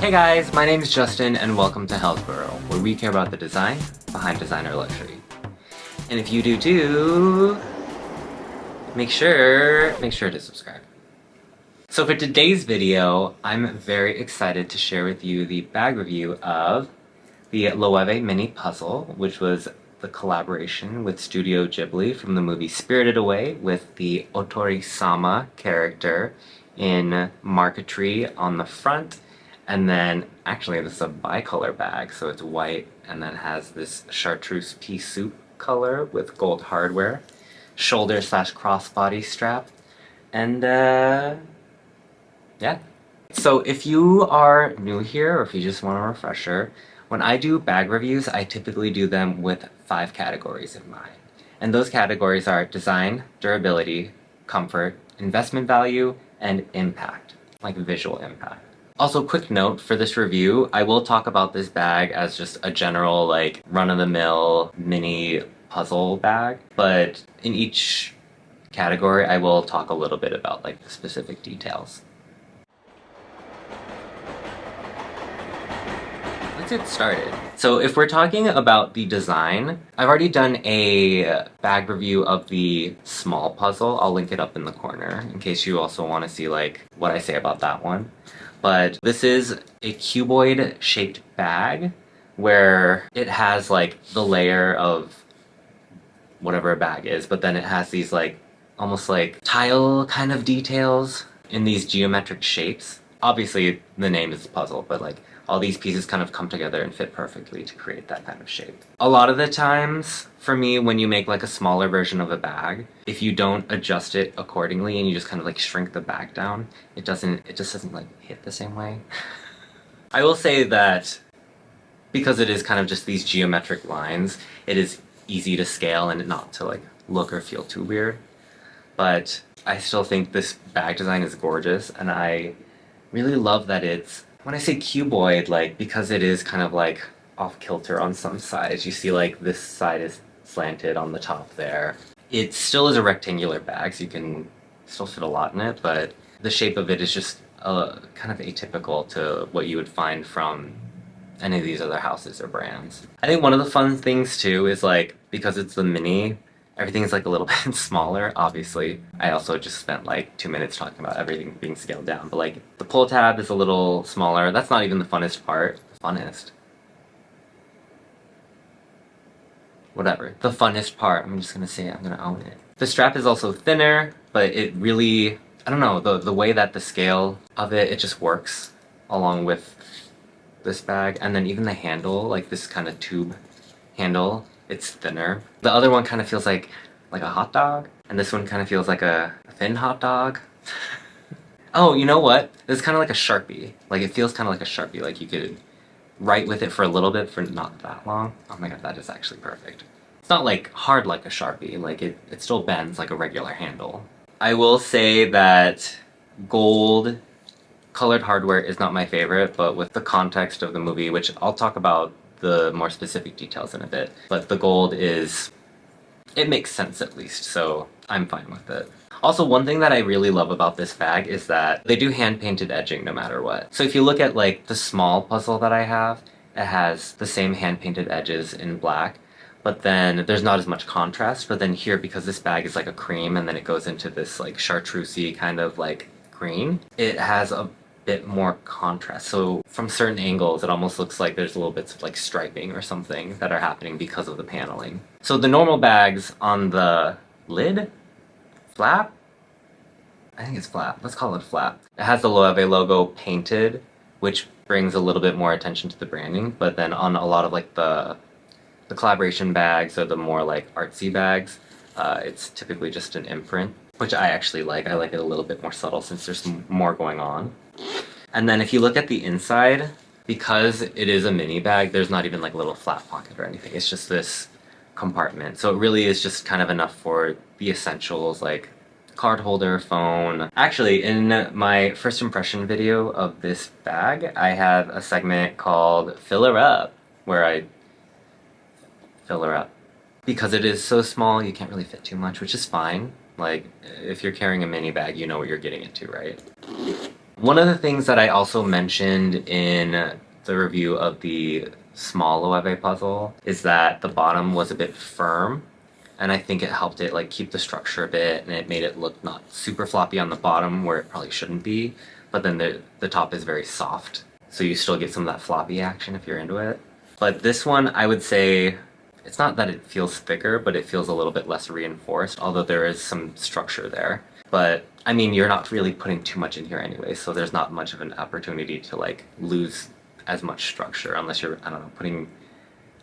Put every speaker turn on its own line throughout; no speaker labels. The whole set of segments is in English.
Hey guys, my name is Justin and welcome to Hellborough, where we care about the design behind designer luxury. And if you do too, make sure to subscribe. So for today's video, I'm very excited to share with you the bag review of the Loewe mini puzzle, which was the collaboration with Studio Ghibli from the movie Spirited Away with the Otori-Sama character in marquetry on the front. And then, actually, this is a bicolor bag, so it's white and then has this chartreuse pea soup color with gold hardware, shoulder / crossbody strap, and yeah. So if you are new here or if you just want a refresher, when I do bag reviews, I typically do them with 5 categories in mind. And those categories are design, durability, comfort, investment value, and impact, like visual impact. Also, quick note for this review, I will talk about this bag as just a general, like, run-of-the-mill mini puzzle bag, but in each category I will talk a little bit about, like, the specific details. Let's get started. So if we're talking about the design, I've already done a bag review of the small puzzle. I'll link it up in the corner in case you also want to see, like, what I say about that one. But this is a cuboid shaped bag where it has like the layer of whatever a bag is, but then it has these like almost like tile kind of details in these geometric shapes. Obviously the name is puzzle, but like all these pieces kind of come together and fit perfectly to create that kind of shape. A lot of the times, for me, when you make like a smaller version of a bag, if you don't adjust it accordingly and you just kind of like shrink the bag down, it just doesn't like hit the same way. I will say that because it is kind of just these geometric lines, it is easy to scale and not to like look or feel too weird. But I still think this bag design is gorgeous, and I really love that it's, when I say cuboid, like, because it is kind of like off-kilter on some sides, you see like this side is slanted on the top there. It still is a rectangular bag, so you can still fit a lot in it, but the shape of it is just kind of atypical to what you would find from any of these other houses or brands. I think one of the fun things too is like, because it's the mini, everything's like a little bit smaller, obviously. I also just spent like 2 minutes talking about everything being scaled down, but like the pull tab is a little smaller. That's not even the funnest part. Whatever. The funnest part, I'm just gonna say it, I'm gonna own it. The strap is also thinner, but it really, I don't know, the way that the scale of it just works along with this bag. And then even the handle, like this kind of tube handle, it's thinner. The other one kind of feels like a hot dog, and this one kind of feels like a thin hot dog. Oh, you know what? It's kind of like a Sharpie. Like, it feels kind of like a Sharpie. Like, you could write with it for a little bit for not that long. Oh my god, that is actually perfect. It's not, like, hard like a Sharpie. Like, it still bends like a regular handle. I will say that gold colored hardware is not my favorite, but with the context of the movie, which I'll talk about the more specific details in a bit, but the gold is, it makes sense at least, so I'm fine with it. Also, one thing that I really love about this bag is that they do hand-painted edging no matter what. So if you look at like the small puzzle that I have, it has the same hand-painted edges in black, but then there's not as much contrast. But then here, because this bag is like a cream and then it goes into this like chartreusey kind of like green, it has a bit more contrast. So from certain angles, it almost looks like there's little bits of like striping or something that are happening because of the paneling. So the normal bags on the lid, flap? I think it's flap. Let's call it flap. It has the Loewe logo painted, which brings a little bit more attention to the branding, but then on a lot of like the collaboration bags or the more like artsy bags, it's typically just an imprint, which I actually like. I like it a little bit more subtle since there's more going on. And then if you look at the inside, because it is a mini bag, there's not even like a little flat pocket or anything. It's just this compartment. So it really is just kind of enough for the essentials like card holder, phone. Actually, in my first impression video of this bag, I have a segment called Fill Her Up, where I fill her up. Because it is so small, you can't really fit too much, which is fine. Like, if you're carrying a mini bag, you know what you're getting into, right? One of the things that I also mentioned in the review of the small Loewe puzzle is that the bottom was a bit firm, and I think it helped it like keep the structure a bit, and it made it look not super floppy on the bottom where it probably shouldn't be, but then the top is very soft, so you still get some of that floppy action if you're into it. But this one, I would say, it's not that it feels thicker, but it feels a little bit less reinforced, although there is some structure there. But I mean, you're not really putting too much in here anyway, so there's not much of an opportunity to like lose as much structure unless you're, I don't know, putting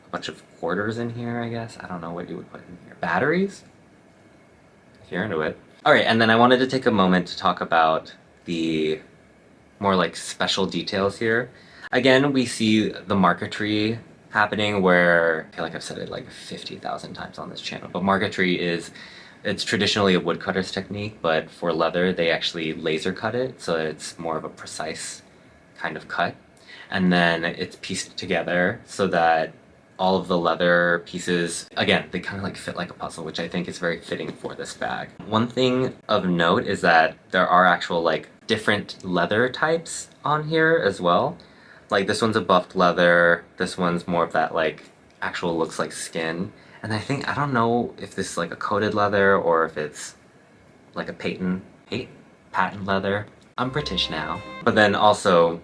a bunch of quarters in here, I guess. I don't know what you would put in here. Batteries? If you're into it. Alright, and then I wanted to take a moment to talk about the more like special details here. Again, we see the marquetry happening where, I feel like I've said it like 50,000 times on this channel, but marquetry is, it's traditionally a woodcutter's technique, but for leather they actually laser cut it, so it's more of a precise kind of cut. And then it's pieced together so that all of the leather pieces, again, they kind of like fit like a puzzle, which I think is very fitting for this bag. One thing of note is that there are actual like different leather types on here as well. Like this one's a buffed leather, this one's more of that like actual looks like skin. And I think, I don't know if this is like a coated leather or if it's like a patent leather. I'm British now. But then also,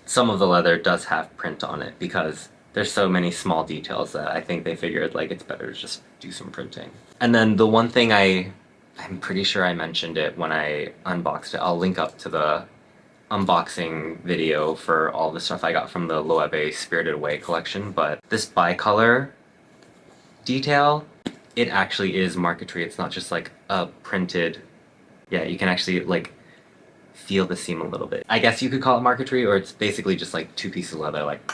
some of the leather does have print on it because there's so many small details that I think they figured like it's better to just do some printing. And then the one thing I'm pretty sure I mentioned it when I unboxed it. I'll link up to the unboxing video for all the stuff I got from the Loewe Spirited Away collection, but this bicolor detail, it actually is marquetry. It's not just like a printed, yeah, you can actually like feel the seam a little bit. I guess you could call it marquetry, or it's basically just like two pieces of leather like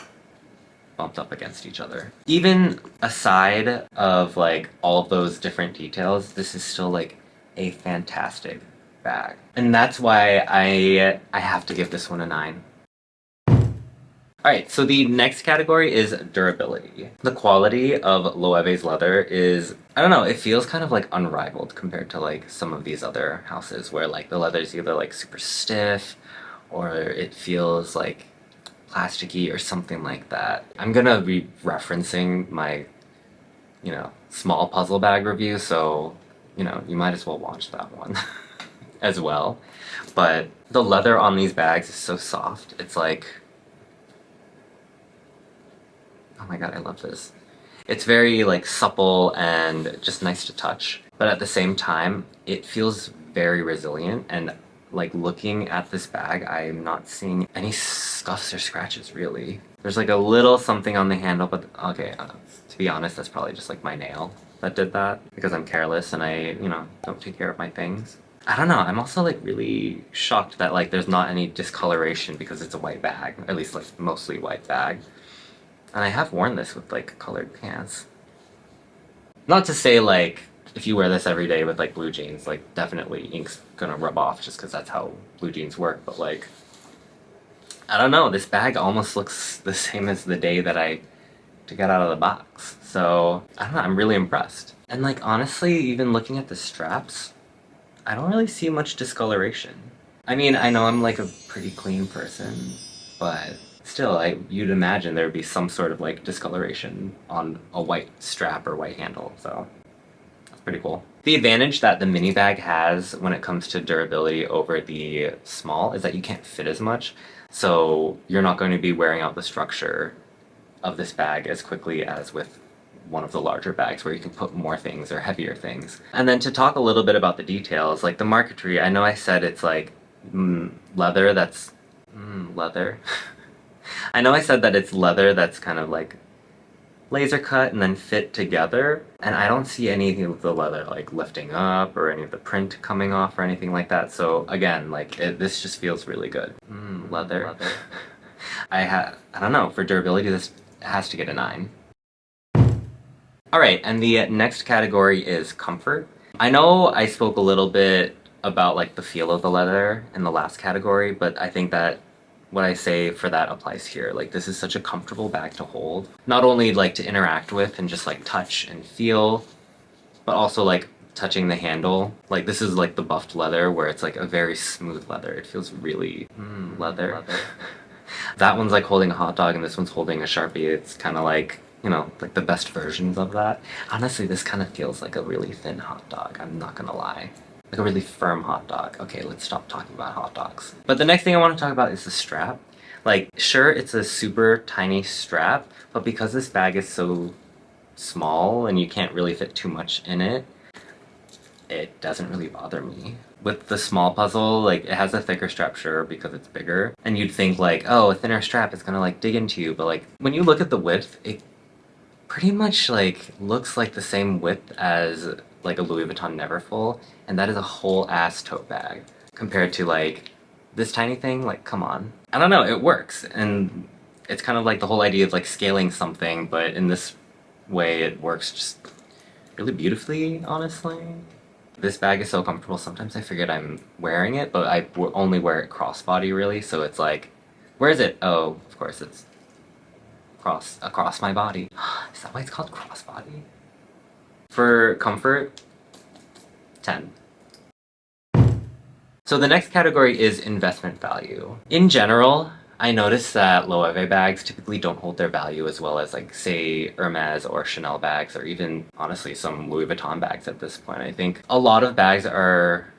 bumped up against each other. Even aside of like all of those different details, this is still like a fantastic bag. And that's why I have to give this one a 9. Alright, so the next category is durability. The quality of Loewe's leather is, I don't know, it feels kind of like unrivaled compared to like some of these other houses where like the leather is either like super stiff or it feels like plasticky or something like that. I'm gonna be referencing my, you know, small puzzle bag review, so, you know, you might as well watch that one as well. But the leather on these bags is so soft. It's like, oh my god, I love this. It's very like supple and just nice to touch, but at the same time, it feels very resilient, and like looking at this bag, I'm not seeing any scuffs or scratches really. There's like a little something on the handle, but okay, to be honest, that's probably just like my nail that did that because I'm careless and I, you know, don't take care of my things. I don't know, I'm also like really shocked that like there's not any discoloration because it's a white bag, at least like mostly white bag. And I have worn this with like colored pants. Not to say like if you wear this every day with like blue jeans, like definitely ink's gonna rub off just because that's how blue jeans work, but like, I don't know, this bag almost looks the same as the day that I took it out of the box. So, I don't know, I'm really impressed. And like honestly, even looking at the straps, I don't really see much discoloration. I mean, I know I'm like a pretty clean person, but still, you'd imagine there would be some sort of like discoloration on a white strap or white handle, so that's pretty cool. The advantage that the mini bag has when it comes to durability over the small is that you can't fit as much, so you're not going to be wearing out the structure of this bag as quickly as with one of the larger bags where you can put more things or heavier things. And then to talk a little bit about the details, like the marquetry, I know I said it's like leather that's leather. I know I said that it's leather that's kind of like laser cut and then fit together, and I don't see any of the leather like lifting up or any of the print coming off or anything like that. So again, like this just feels really good. Leather. I don't know, for durability this has to get a 9. Alright, and the next category is comfort. I know I spoke a little bit about like the feel of the leather in the last category, but I think that what I say for that applies here. Like this is such a comfortable bag to hold. Not only like to interact with and just like touch and feel, but also like touching the handle. Like this is like the buffed leather where it's like a very smooth leather. It feels really leather. That one's like holding a hot dog and this one's holding a Sharpie. It's kind of like, you know, like the best versions of that. Honestly, this kind of feels like a really thin hot dog. I'm not gonna lie. Like a really firm hot dog. Okay, let's stop talking about hot dogs. But the next thing I want to talk about is the strap. Like, sure, it's a super tiny strap, but because this bag is so small and you can't really fit too much in it, it doesn't really bother me. With the small puzzle, like, it has a thicker strap, sure, because it's bigger. And you'd think, like, oh, a thinner strap is gonna, like, dig into you. But, like, when you look at the width, it pretty much, like, looks like the same width as, like, a Louis Vuitton Neverfull. And that is a whole ass tote bag. Compared to, like, this tiny thing, like, come on. I don't know, it works. And it's kind of like the whole idea of, like, scaling something, but in this way, it works just really beautifully, honestly. This bag is so comfortable, sometimes I forget I'm wearing it, but I only wear it crossbody, really, so it's like, where is it? Oh, of course, it's across my body. Is that why it's called crossbody? For comfort, 10. So the next category is investment value. In general, I noticed that Loewe bags typically don't hold their value as well as, like, say, Hermes or Chanel bags, or even, honestly, some Louis Vuitton bags at this point. I think a lot of bags are,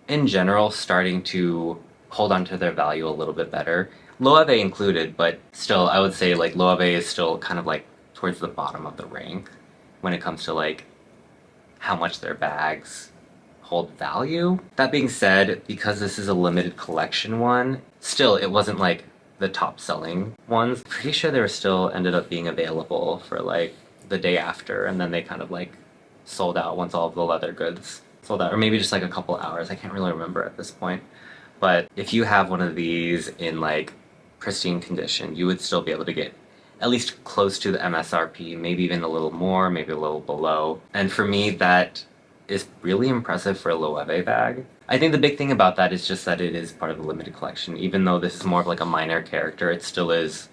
in general, starting to hold on to their value a little bit better. Loewe included, but still, I would say, like, Loewe is still kind of, like, towards the bottom of the rank when it comes to, like, how much their bags hold value. That being said, because this is a limited collection one, still, it wasn't, like, the top selling ones. Pretty sure they were still ended up being available for like the day after, and then they kind of like sold out once all of the leather goods sold out, or maybe just like a couple hours. I can't really remember at this point. But if you have one of these in like pristine condition, you would still be able to get at least close to the MSRP, maybe even a little more, maybe a little below. And for me, that is really impressive for a Loewe bag. I think the big thing about that is just that it is part of the limited collection. Even though this is more of like a minor character, it still is,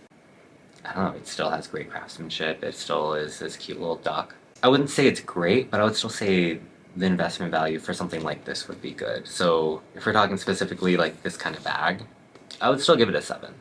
I don't know, it still has great craftsmanship. It still is this cute little duck. I wouldn't say it's great, but I would still say the investment value for something like this would be good. So if we're talking specifically like this kind of bag, I would still give it a 7.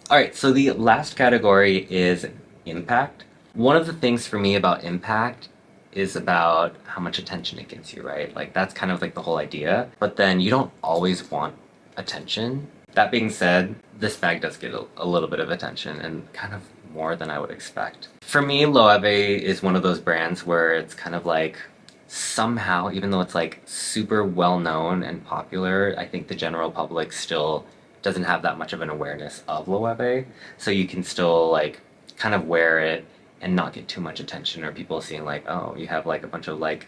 Alright, so the last category is impact. One of the things for me about impact is about how much attention it gives you, right? Like, that's kind of like the whole idea. But then you don't always want attention. That being said, this bag does get a little bit of attention, and kind of more than I would expect. For me, Loewe is one of those brands where it's kind of like, somehow, even though it's like super well known and popular, I think the general public still doesn't have that much of an awareness of Loewe. So you can still like kind of wear it and not get too much attention, or people seeing like, oh, you have like a bunch of like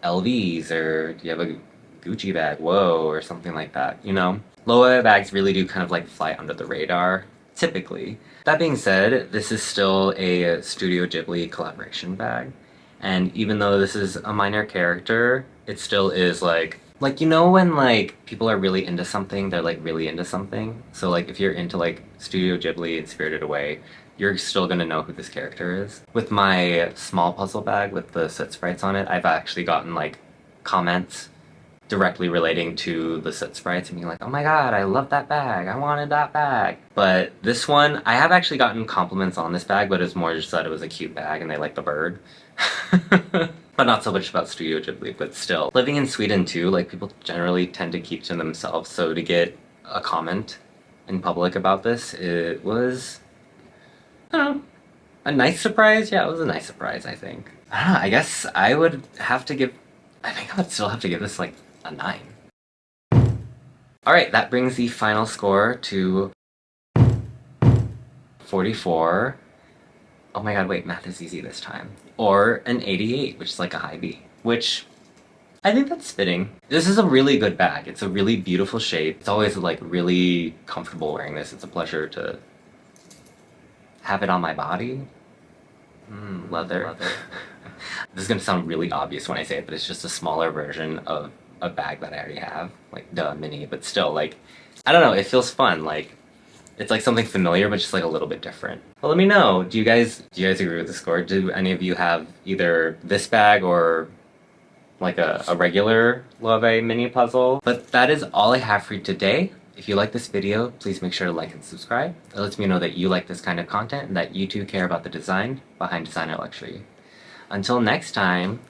LVs, or do you have a Gucci bag, whoa, or something like that, you know? Loewe bags really do kind of like fly under the radar, typically. That being said, this is still a Studio Ghibli collaboration bag, and even though this is a minor character, it still is like, you know when like people are really into something, they're like really into something? So like if you're into like Studio Ghibli and Spirited Away, you're still gonna know who this character is. With my small puzzle bag with the soot sprites on it, I've actually gotten like comments directly relating to the soot sprites and being like, oh my god, I love that bag, I wanted that bag. But this one, I have actually gotten compliments on this bag, but it's more just that it was a cute bag and they like the bird. But not so much about Studio Ghibli, but still. Living in Sweden too, like people generally tend to keep to themselves, so to get a comment in public about this, it was, I don't know, a nice surprise? Yeah, it was a nice surprise, I think. I don't know, I guess I would have to give, I think I would still have to give this like a 9. Alright, that brings the final score to 44. Oh my god, wait, math is easy this time. Or an 88, which is like a high B. Which, I think that's fitting. This is a really good bag. It's a really beautiful shape. It's always like really comfortable wearing this. It's a pleasure to have it on my body. Leather. This is gonna sound really obvious when I say it, but it's just a smaller version of a bag that I already have. Like, duh, mini, but still, like, I don't know, it feels fun. Like, It's like something familiar, but just like a little bit different. Well, let me know. Do you guys agree with the score? Do any of you have either this bag or like a regular Loewe mini puzzle? But that is all I have for you today. If you like this video, please make sure to like and subscribe. It lets me know that you like this kind of content and that you too care about the design behind designer luxury. Until next time,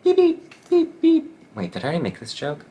beep beep beep beep. Wait, did I already make this joke?